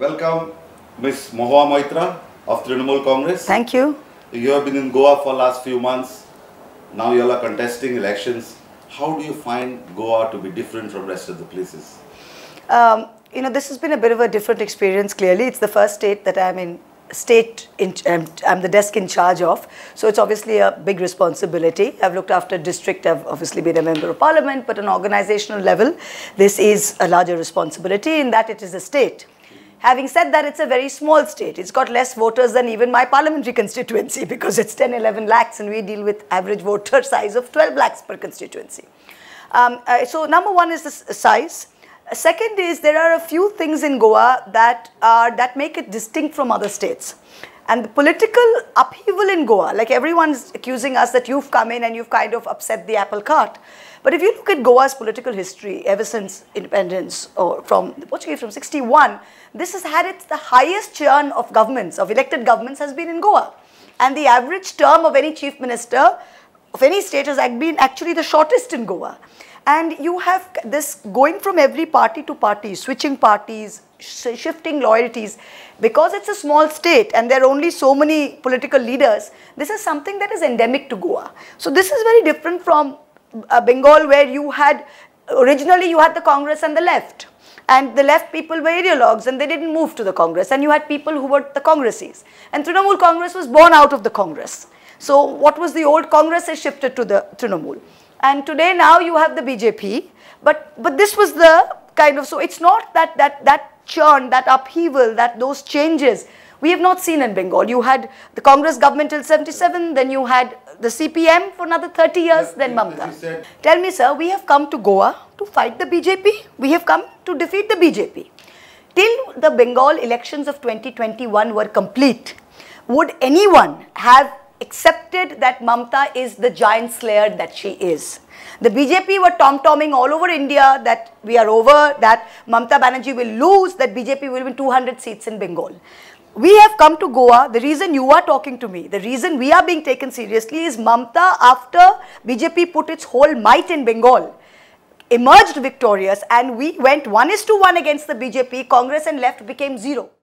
Welcome, Ms. Mahua Moitra of Trinamool Congress. Thank you. You have been in Goa for last few months. Now you all are contesting elections. How do you find Goa to be different from rest of the places? This has been a bit of a different experience. Clearly, it's the first state that I'm in. I'm the desk in charge of, so it's obviously a big responsibility. I've looked after district, I've obviously been a member of parliament, but on organizational level, this is a larger responsibility in that it is a state. Having said that, it's a very small state. It's got less voters than even my parliamentary constituency because it's 10-11 lakhs and we deal with average voter size of 12 lakhs per constituency. So number one is the size. Second is there are a few things in Goa that make it distinct from other states. And the political upheaval in Goa, like everyone's accusing us that you've come in and you've kind of upset the apple cart. But if you look at Goa's political history ever since independence, or from the Portuguese from 61, this has had the highest churn of governments, of elected governments has been in Goa. And the average term of any chief minister of any state has been actually the shortest in Goa. And you have this going from every party to party, switching parties, shifting loyalties. Because it's a small state and there are only so many political leaders, this is something that is endemic to Goa. So this is very different from Bengal, where originally you had the Congress and the left. And the left people were ideologues and they didn't move to the Congress. And you had people who were the Congressies. And Trinamool Congress was born out of the Congress. So what was the old Congress has shifted to the Trinamool. And today now you have the BJP, but this was the kind of, so it's not that churn, that upheaval, those changes we have not seen in Bengal. You had the Congress government till 77, then you had the CPM for another 30 years, then Mamata. Tell me, sir, we have come to Goa to fight the BJP. We have come to defeat the BJP. Till the Bengal elections of 2021 were complete, would anyone have accepted that Mamata is the giant slayer that she is? The BJP were tom-tomming all over India that we are over, that Mamata Banerjee will lose, that BJP will win 200 seats in Bengal. We have come to Goa. The reason you are talking to me, the reason we are being taken seriously is Mamata, after BJP put its whole might in Bengal, emerged victorious, and we went 1:1 against the BJP. Congress and left became 0.